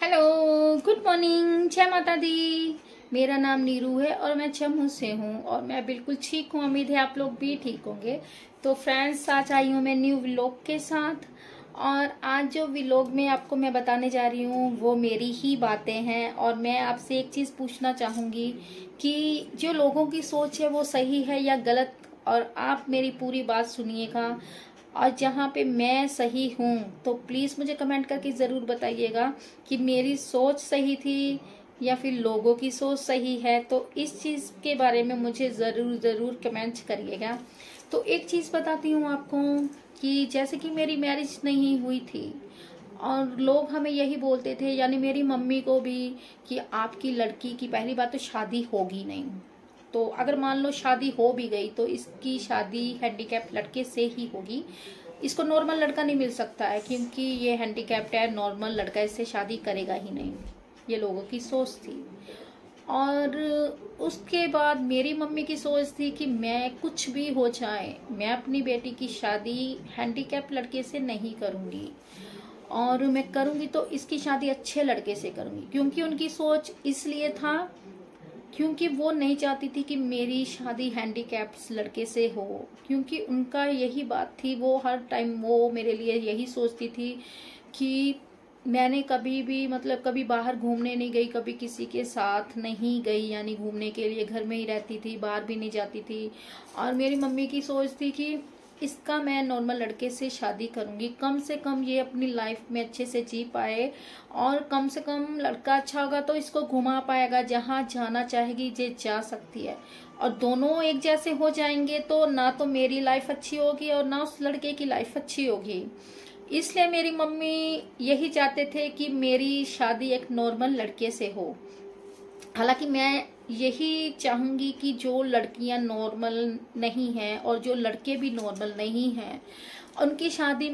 Hello, good morning, जय माता दी। मेरा नाम नीरू है और मैं जम्मू से हूँ और मैं बिल्कुल ठीक हूँ। उम्मीद है आप लोग भी ठीक होंगे। तो फ्रेंड्स, आज आई हूँ मैं न्यू व्लॉग के साथ। और आज जो व्लॉग में आपको मैं बताने जा रही हूँ वो मेरी ही बातें हैं। और मैं आपसे एक चीज़ पूछना चाहूँगी कि जो लोगों की सोच है वो सही है या गलत। और आप मेरी पूरी बात सुनिएगा। और जहाँ पे मैं सही हूँ तो प्लीज़ मुझे कमेंट करके ज़रूर बताइएगा कि मेरी सोच सही थी या फिर लोगों की सोच सही है। तो इस चीज़ के बारे में मुझे ज़रूर ज़रूर कमेंट करिएगा। तो एक चीज़ बताती हूँ आपको कि जैसे कि मेरी मैरिज नहीं हुई थी और लोग हमें यही बोलते थे, यानी मेरी मम्मी को भी, कि आपकी लड़की की पहली बात तो शादी होगी नहीं। तो अगर मान लो शादी हो भी गई तो इसकी शादी हैंडीकैप लड़के से ही होगी। इसको नॉर्मल लड़का नहीं मिल सकता है क्योंकि ये हैंडीकैप्ड है। नॉर्मल लड़का इससे शादी करेगा ही नहीं, ये लोगों की सोच थी। और उसके बाद मेरी मम्मी की सोच थी कि मैं कुछ भी हो जाए, मैं अपनी बेटी की शादी हैंडीकैप लड़के से नहीं करूंगी। और मैं करूंगी तो इसकी शादी अच्छे लड़के से करूंगी। क्योंकि उनकी सोच इसलिए था क्योंकि वो नहीं चाहती थी कि मेरी शादी हैंडीकैप्स लड़के से हो। क्योंकि उनका यही बात थी, वो हर टाइम वो मेरे लिए यही सोचती थी कि मैंने कभी भी कभी बाहर घूमने नहीं गई, कभी किसी के साथ नहीं गई, यानी घूमने के लिए घर में ही रहती थी, बाहर भी नहीं जाती थी। और मेरी मम्मी की सोच थी कि इसका मैं नॉर्मल लड़के से शादी करूंगी, कम से कम ये अपनी लाइफ में अच्छे से जी पाए। और कम से कम लड़का अच्छा होगा तो इसको घुमा पाएगा, जहाँ जाना चाहेगी ये जा सकती है। और दोनों एक जैसे हो जाएंगे तो ना तो मेरी लाइफ अच्छी होगी और ना उस लड़के की लाइफ अच्छी होगी। इसलिए मेरी मम्मी यही चाहते थे कि मेरी शादी एक नॉर्मल लड़के से हो। हालांकि मैं यही चाहूंगी कि जो लड़कियां नॉर्मल नहीं हैं और जो लड़के भी नॉर्मल नहीं हैं उनकी शादी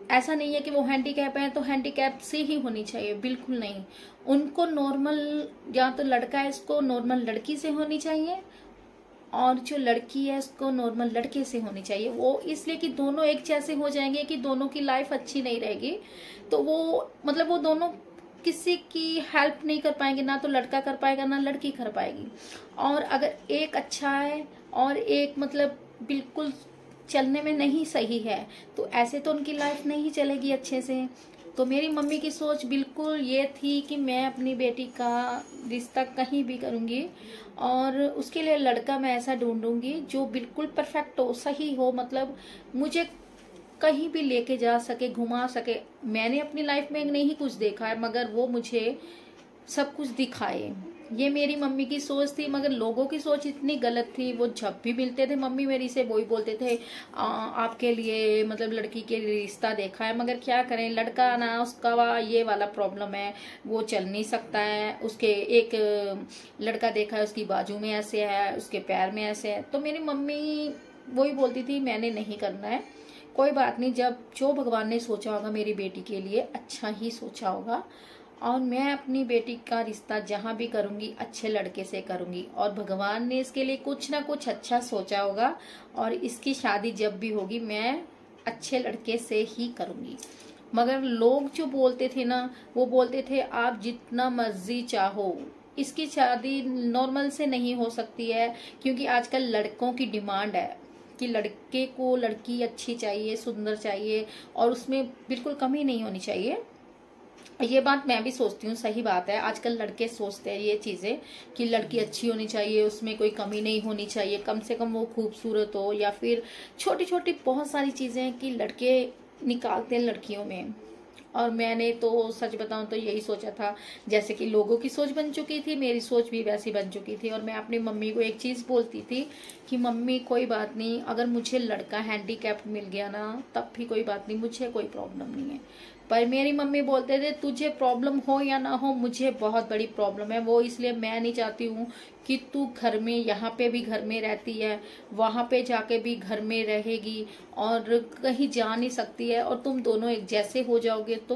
ऐसा नहीं है कि वो हैंडीकैप है तो हैंडीकैप से ही होनी चाहिए, बिल्कुल नहीं। उनको नॉर्मल, या तो लड़का है इसको नॉर्मल लड़की से होनी चाहिए और जो लड़की है उसको नॉर्मल लड़के से होनी चाहिए। वो इसलिए कि दोनों एक जैसे हो जाएंगे कि दोनों की लाइफ अच्छी नहीं रहेगी। तो वो वो दोनों किसी की हेल्प नहीं कर पाएंगे, ना तो लड़का कर पाएगा ना लड़की कर पाएगी। और अगर एक अच्छा है और एक बिल्कुल चलने में नहीं सही है तो ऐसे तो उनकी लाइफ नहीं चलेगी अच्छे से। तो मेरी मम्मी की सोच बिल्कुल ये थी कि मैं अपनी बेटी का रिश्ता कहीं भी करूंगी और उसके लिए लड़का मैं ऐसा ढूंढूंगी जो बिल्कुल परफेक्ट हो, सही हो, मुझे कहीं भी लेके जा सके, घुमा सके। मैंने अपनी लाइफ में नहीं कुछ देखा है मगर वो मुझे सब कुछ दिखाए। ये मेरी मम्मी की सोच थी। मगर लोगों की सोच इतनी गलत थी, वो जब भी मिलते थे मम्मी मेरी से वही बोलते थे आपके लिए लड़की के लिए रिश्ता देखा है, मगर क्या करें, लड़का ना उसका ये वाला प्रॉब्लम है, वो चल नहीं सकता है। उसके एक लड़का देखा है, उसकी बाजू में ऐसे है, उसके पैर में ऐसे है। तो मेरी मम्मी वही बोलती थी मैंने नहीं करना है, कोई बात नहीं, जब जो भगवान ने सोचा होगा मेरी बेटी के लिए अच्छा ही सोचा होगा। और मैं अपनी बेटी का रिश्ता जहां भी करूंगी अच्छे लड़के से करूंगी और भगवान ने इसके लिए कुछ ना कुछ अच्छा सोचा होगा। और इसकी शादी जब भी होगी मैं अच्छे लड़के से ही करूंगी। मगर लोग जो बोलते थे ना, वो बोलते थे आप जितना मर्जी चाहो, इसकी शादी नॉर्मल से नहीं हो सकती है। क्योंकि आजकल लड़कों की डिमांड है कि लड़के को लड़की अच्छी चाहिए, सुंदर चाहिए और उसमें बिल्कुल कमी नहीं होनी चाहिए। ये बात मैं भी सोचती हूँ, सही बात है। आजकल लड़के सोचते हैं ये चीजें कि लड़की अच्छी होनी चाहिए, उसमें कोई कमी नहीं होनी चाहिए, कम से कम वो खूबसूरत हो, या फिर छोटी छोटी बहुत सारी चीजें हैं कि लड़के निकालते हैं लड़कियों में। और मैंने तो सच बताऊं तो यही सोचा था, जैसे कि लोगों की सोच बन चुकी थी मेरी सोच भी वैसी बन चुकी थी। और मैं अपनी मम्मी को एक चीज बोलती थी कि मम्मी कोई बात नहीं, अगर मुझे लड़का हैंडीकैप्ड मिल गया ना तब भी कोई बात नहीं, मुझे कोई प्रॉब्लम नहीं है। पर मेरी मम्मी बोलते थे तुझे प्रॉब्लम हो या ना हो, मुझे बहुत बड़ी प्रॉब्लम है वो, इसलिए मैं नहीं चाहती हूँ कि तू घर में, यहाँ पे भी घर में रहती है, वहां पे जाके भी घर में रहेगी और कहीं जा नहीं सकती है, और तुम दोनों एक जैसे हो जाओगे तो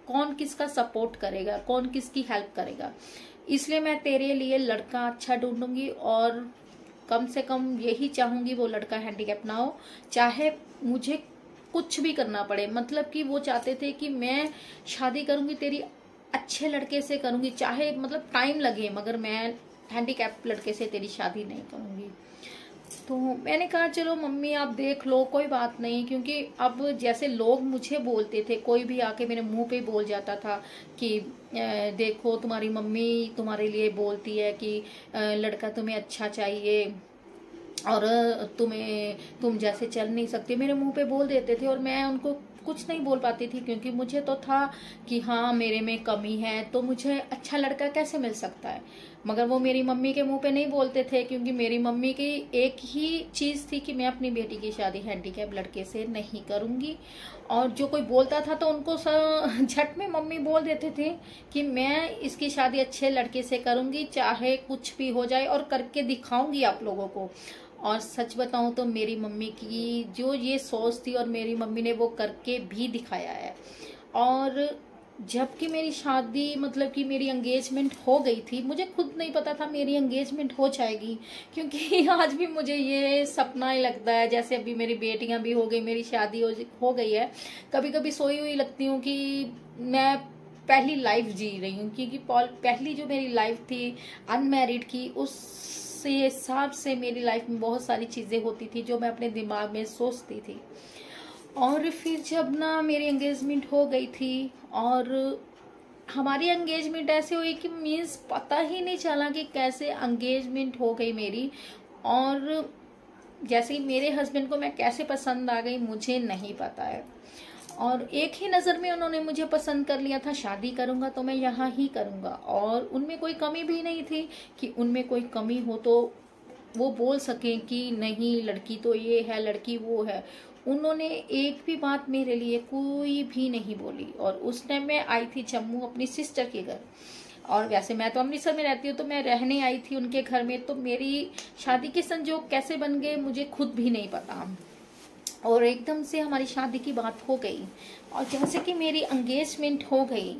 कौन किसका सपोर्ट करेगा, कौन किसकी हेल्प करेगा। इसलिए मैं तेरे लिए लड़का अच्छा ढूंढूंगी और कम से कम यही चाहूंगी वो लड़का हैंडीकैप ना हो, चाहे मुझे कुछ भी करना पड़े। कि वो चाहते थे कि मैं शादी करूंगी तेरी अच्छे लड़के से करूंगी, चाहे मतलब टाइम लगे, मगर मैं हैंडीकैप लड़के से तेरी शादी नहीं करूंगी। तो मैंने कहा चलो मम्मी आप देख लो, कोई बात नहीं। क्योंकि अब जैसे लोग मुझे बोलते थे, कोई भी आके मेरे मुंह पे बोल जाता था कि देखो तुम्हारी मम्मी तुम्हारे लिए बोलती है कि लड़का तुम्हें अच्छा चाहिए और तुम जैसे चल नहीं सकती, मेरे मुंह पे बोल देते थे और मैं उनको कुछ नहीं बोल पाती थी। क्योंकि मुझे तो था कि हाँ मेरे में कमी है, तो मुझे अच्छा लड़का कैसे मिल सकता है। मगर वो मेरी मम्मी के मुंह पे नहीं बोलते थे, क्योंकि मेरी मम्मी की एक ही चीज थी कि मैं अपनी बेटी की शादी हैंडीकैप लड़के से नहीं करूंगी। और जो कोई बोलता था तो उनको झट में मम्मी बोल देते थे कि मैं इसकी शादी अच्छे लड़के से करूंगी, चाहे कुछ भी हो जाए, और करके दिखाऊंगी आप लोगों को। और सच बताऊं तो मेरी मम्मी की जो ये सोच थी, और मेरी मम्मी ने वो करके भी दिखाया है। और जबकि मेरी शादी मतलब कि मेरी एंगेजमेंट हो गई थी, मुझे खुद नहीं पता था मेरी एंगेजमेंट हो जाएगी। क्योंकि आज भी मुझे ये सपना ही लगता है, जैसे अभी मेरी बेटियां भी हो गई, मेरी शादी हो गई है, कभी कभी सोई हुई लगती हूँ कि मैं पहली लाइफ जी रही हूँ। क्योंकि पहली जो मेरी लाइफ थी अनमैरिड की, उस हिसाब से मेरी लाइफ में बहुत सारी चीजें होती थी जो मैं अपने दिमाग में सोचती थी। और फिर जब ना मेरी एंगेजमेंट हो गई थी, और हमारी एंगेजमेंट ऐसे हुई कि मीन्स पता ही नहीं चला कि कैसे एंगेजमेंट हो गई मेरी। और जैसे ही मेरे हस्बैंड को मैं कैसे पसंद आ गई मुझे नहीं पता है। और एक ही नजर में उन्होंने मुझे पसंद कर लिया था, शादी करूंगा तो मैं यहाँ ही करूंगा। और उनमें कोई कमी भी नहीं थी कि उनमें कोई कमी हो तो वो बोल सकें कि नहीं लड़की तो ये है, लड़की वो है। उन्होंने एक भी बात मेरे लिए कोई भी नहीं बोली। और उस टाइम मैं आई थी जम्मू अपनी सिस्टर के घर, और वैसे मैं तो अमृतसर में रहती हूँ, तो मैं रहने आई थी उनके घर में। तो मेरी शादी के संजोग कैसे बन गए मुझे खुद भी नहीं पता। और एकदम से हमारी शादी की बात हो गई, और जैसे कि मेरी एंगेजमेंट हो गई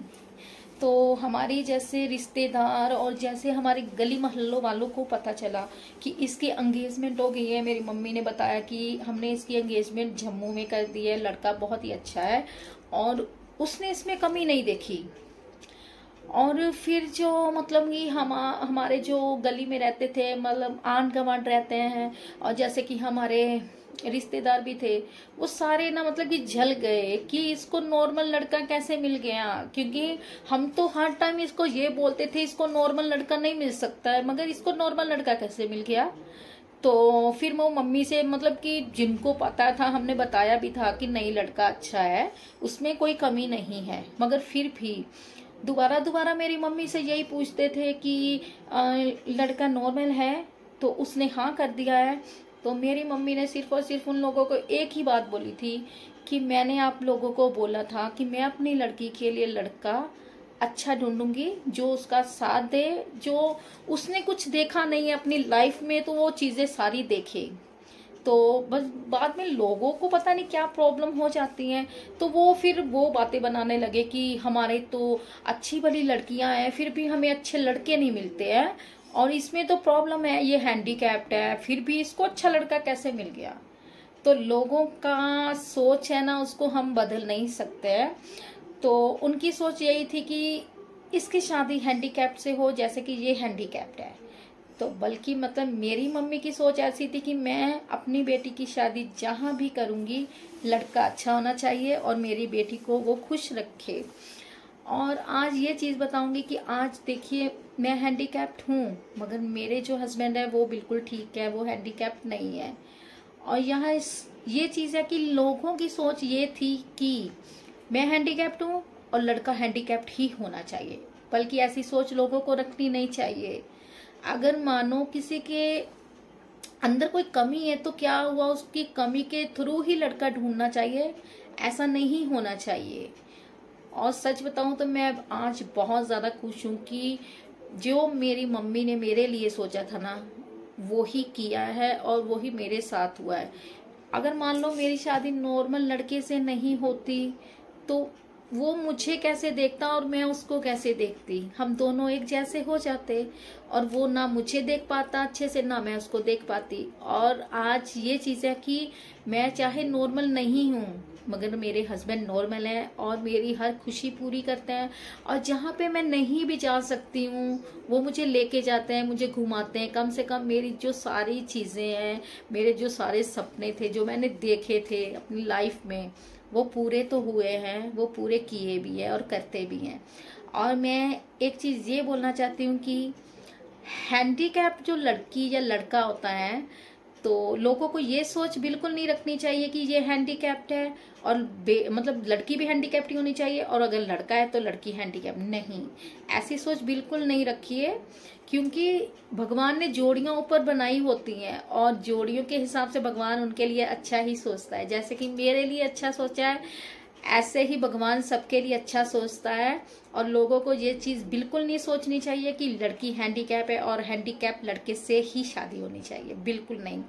तो हमारी जैसे रिश्तेदार और जैसे हमारे गली मोहल्लों वालों को पता चला कि इसकी एंगेजमेंट हो गई है। मेरी मम्मी ने बताया कि हमने इसकी एंगेजमेंट जम्मू में कर दी है, लड़का बहुत ही अच्छा है और उसने इसमें कमी नहीं देखी। और फिर जो मतलब कि हमारे जो गली में रहते थे, मतलब आंढ गवांढ रहते हैं, और जैसे कि हमारे रिश्तेदार भी थे, वो सारे ना मतलब कि जल गए कि इसको नॉर्मल लड़का कैसे मिल गया। क्योंकि हम तो हर टाइम इसको ये बोलते थे इसको नॉर्मल लड़का नहीं मिल सकता है, मगर इसको नॉर्मल लड़का कैसे मिल गया। तो फिर वो मम्मी से मतलब कि जिनको पता था हमने बताया भी था कि नहीं लड़का अच्छा है, उसमें कोई कमी नहीं है। मगर फिर भी दोबारा मेरी मम्मी से यही पूछते थे कि लड़का नॉर्मल है, तो उसने हाँ कर दिया है। तो मेरी मम्मी ने सिर्फ और सिर्फ उन लोगों को एक ही बात बोली थी कि मैंने आप लोगों को बोला था कि मैं अपनी लड़की के लिए लड़का अच्छा ढूंढूंगी जो उसका साथ दे, जो उसने कुछ देखा नहीं है अपनी लाइफ में तो वो चीजें सारी देखे। तो बस बाद में लोगों को पता नहीं क्या प्रॉब्लम हो जाती है, तो वो फिर वो बातें बनाने लगे कि हमारे तो अच्छी भली लड़कियां हैं फिर भी हमें अच्छे लड़के नहीं मिलते हैं, और इसमें तो प्रॉब्लम है, ये हैंडीकैप्ड है फिर भी इसको अच्छा लड़का कैसे मिल गया। तो लोगों का सोच है ना, उसको हम बदल नहीं सकते हैं। तो उनकी सोच यही थी कि इसकी शादी हैंडीकैप्ड से हो जैसे कि ये हैंडीकैप्ड है। तो बल्कि मतलब मेरी मम्मी की सोच ऐसी थी कि मैं अपनी बेटी की शादी जहां भी करूंगी लड़का अच्छा होना चाहिए और मेरी बेटी को वो खुश रखे। और आज ये चीज बताऊंगी कि आज देखिए मैं हैंडीकैप्ड हूँ, मगर मेरे जो हस्बैंड है वो बिल्कुल ठीक है, वो हैंडीकैप्ड नहीं है। और यहाँ ये चीज है कि लोगों की सोच ये थी कि मैं हैंडीकैप्ड हूँ और लड़का हैंडीकैप्ड ही होना चाहिए, बल्कि ऐसी सोच लोगों को रखनी नहीं चाहिए। अगर मानो किसी के अंदर कोई कमी है तो क्या हुआ, उसकी कमी के थ्रू ही लड़का ढूंढना चाहिए, ऐसा नहीं होना चाहिए। और सच बताऊं तो मैं आज बहुत ज्यादा खुश हूं कि जो मेरी मम्मी ने मेरे लिए सोचा था ना वो ही किया है और वो ही मेरे साथ हुआ है। अगर मान लो मेरी शादी नॉर्मल लड़के से नहीं होती तो वो मुझे कैसे देखता और मैं उसको कैसे देखती, हम दोनों एक जैसे हो जाते, और वो ना मुझे देख पाता अच्छे से ना मैं उसको देख पाती। और आज ये चीज है कि मैं चाहे नॉर्मल नहीं हूँ मगर मेरे हस्बैंड नॉर्मल हैं और मेरी हर खुशी पूरी करते हैं। और जहाँ पे मैं नहीं भी जा सकती हूँ वो मुझे लेके जाते हैं, मुझे घुमाते हैं। कम से कम मेरी जो सारी चीज़ें हैं, मेरे जो सारे सपने थे जो मैंने देखे थे अपनी लाइफ में, वो पूरे तो हुए हैं, वो पूरे किए भी हैं और करते भी हैं। और मैं एक चीज़ ये बोलना चाहती हूँ कि हैंडीकैप जो लड़की या लड़का होता है, तो लोगों को ये सोच बिल्कुल नहीं रखनी चाहिए कि ये हैंडीकैप्ड है और मतलब लड़की भी हैंडीकैप्ड ही होनी चाहिए, और अगर लड़का है तो लड़की हैंडीकैप्ड नहीं। ऐसी सोच बिल्कुल नहीं रखिए, क्योंकि भगवान ने जोड़ियां ऊपर बनाई होती हैं और जोड़ियों के हिसाब से भगवान उनके लिए अच्छा ही सोचता है। जैसे कि मेरे लिए अच्छा सोचा है, ऐसे ही भगवान सबके लिए अच्छा सोचता है। और लोगों को ये चीज बिल्कुल नहीं सोचनी चाहिए कि लड़की हैंडीकैप है और हैंडीकैप लड़के से ही शादी होनी चाहिए, बिल्कुल नहीं।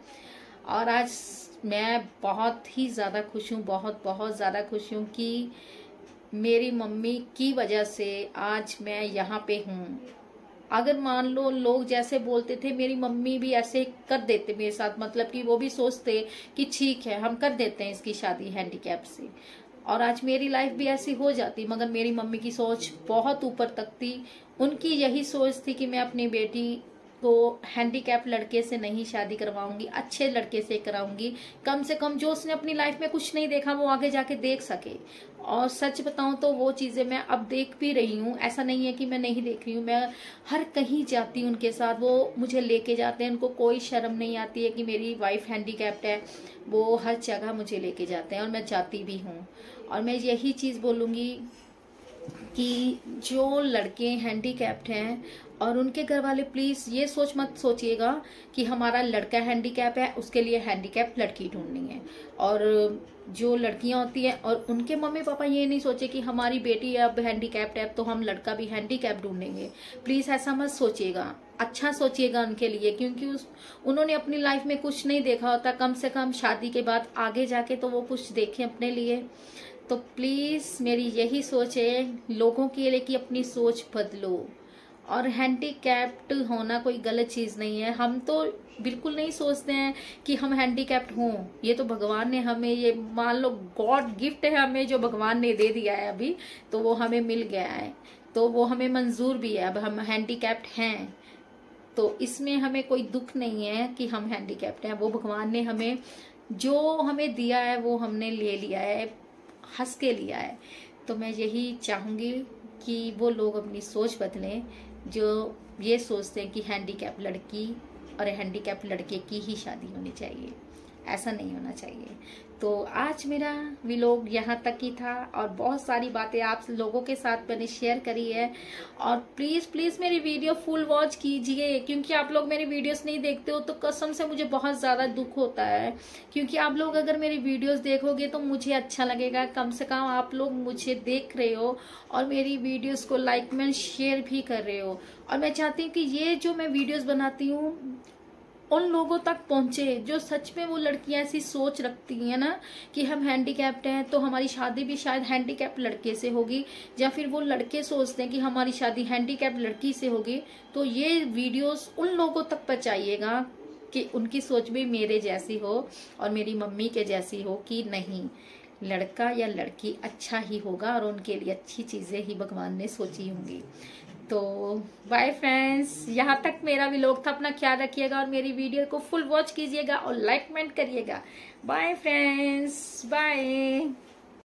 और आज मैं बहुत ही ज्यादा खुश हूँ, बहुत बहुत ज्यादा खुश हूँ कि मेरी मम्मी की वजह से आज मैं यहाँ पे हूँ। अगर मान लो लोग जैसे बोलते थे, मेरी मम्मी भी ऐसे कर देते मेरे साथ, मतलब कि वो भी सोचते कि ठीक है हम कर देते हैं इसकी शादी हैंडीकैप से, और आज मेरी लाइफ भी ऐसी हो जाती। मगर मेरी मम्मी की सोच बहुत ऊपर तक थी। उनकी यही सोच थी कि मैं अपनी बेटी को हैंडीकैप लड़के से नहीं शादी करवाऊंगी, अच्छे लड़के से कराऊंगी। कम से कम जो उसने अपनी लाइफ में कुछ नहीं देखा वो आगे जाके देख सके। और सच बताऊं तो वो चीजें मैं अब देख भी रही हूँ, ऐसा नहीं है कि मैं नहीं देख रही हूँ। मैं हर कहीं जाती हूँ उनके साथ, वो मुझे लेके जाते हैं। उनको कोई शर्म नहीं आती है कि मेरी वाइफ हैंडीकैप्ड है, वो हर जगह मुझे लेके जाते हैं और मैं जाती भी हूँ। और मैं यही चीज बोलूंगी कि जो लड़के हैंडीकैप्ड हैं और उनके घर वाले, प्लीज ये सोच मत सोचिएगा कि हमारा लड़का हैंडीकैप है उसके लिए हैंडीकैप लड़की ढूंढनी है। और जो लड़कियां होती हैं और उनके मम्मी पापा ये नहीं सोचे कि हमारी बेटी अब हैंडीकैप्ड है तो हम लड़का भी हैंडीकैप ढूंढेंगे। प्लीज ऐसा मत सोचिएगा, अच्छा सोचिएगा उनके लिए, क्योंकि उन्होंने अपनी लाइफ में कुछ नहीं देखा होता। कम से कम शादी के बाद आगे जाके तो वो कुछ देखें अपने लिए। तो प्लीज मेरी यही सोच है लोगों के लिए कि अपनी सोच बदलो। और हैंडीकैप्ड होना कोई गलत चीज नहीं है। हम तो बिल्कुल नहीं सोचते हैं कि हम हैंडीकैप्ड हों, ये तो भगवान ने हमें, ये मान लो गॉड गिफ्ट है हमें, जो भगवान ने दे दिया है अभी, तो वो हमें मिल गया है, तो वो हमें मंजूर भी है। अब हम हैंडीकैप्ड हैं तो इसमें हमें कोई दुख नहीं है कि हम हैंडीकैप्ड हैं। वो भगवान ने हमें जो हमें दिया है वो हमने ले लिया है, हंस के लिया है। तो मैं यही चाहूंगी कि वो लोग अपनी सोच बदलें जो ये सोचते हैं कि हैंडीकैप लड़की और हैंडीकैप लड़के की ही शादी होनी चाहिए। ऐसा नहीं होना चाहिए। तो आज मेरा व्लॉग यहाँ तक ही था और बहुत सारी बातें आप लोगों के साथ मैंने शेयर करी है। और प्लीज प्लीज मेरी वीडियो फुल वॉच कीजिए, क्योंकि आप लोग मेरी वीडियोस नहीं देखते हो तो कसम से मुझे बहुत ज्यादा दुख होता है। क्योंकि आप लोग अगर मेरी वीडियोस देखोगे तो मुझे अच्छा लगेगा, कम से कम आप लोग मुझे देख रहे हो और मेरी वीडियोस को लाइक में शेयर भी कर रहे हो। और मैं चाहती हूँ कि ये जो मैं वीडियोस बनाती हूँ उन लोगों तक पहुंचे जो सच में वो लड़कियां ऐसी सोच रखती हैं ना कि हम हैंडीकैप्ड हैं तो हमारी शादी भी शायद हैंडीकैप्ड लड़के से होगी, या फिर वो लड़के सोचते हैं कि हमारी शादी हैंडीकैप्ड लड़की से होगी। तो ये वीडियोस उन लोगों तक पहुंचाइएगा कि उनकी सोच भी मेरे जैसी हो और मेरी मम्मी के जैसी हो कि नहीं, लड़का या लड़की अच्छा ही होगा और उनके लिए अच्छी चीजें ही भगवान ने सोची होंगी। तो बाय फ्रेंड्स, यहाँ तक मेरा व्लॉग था। अपना ख्याल रखिएगा और मेरी वीडियो को फुल वॉच कीजिएगा और लाइक कमेंट करिएगा। Bye friends, bye.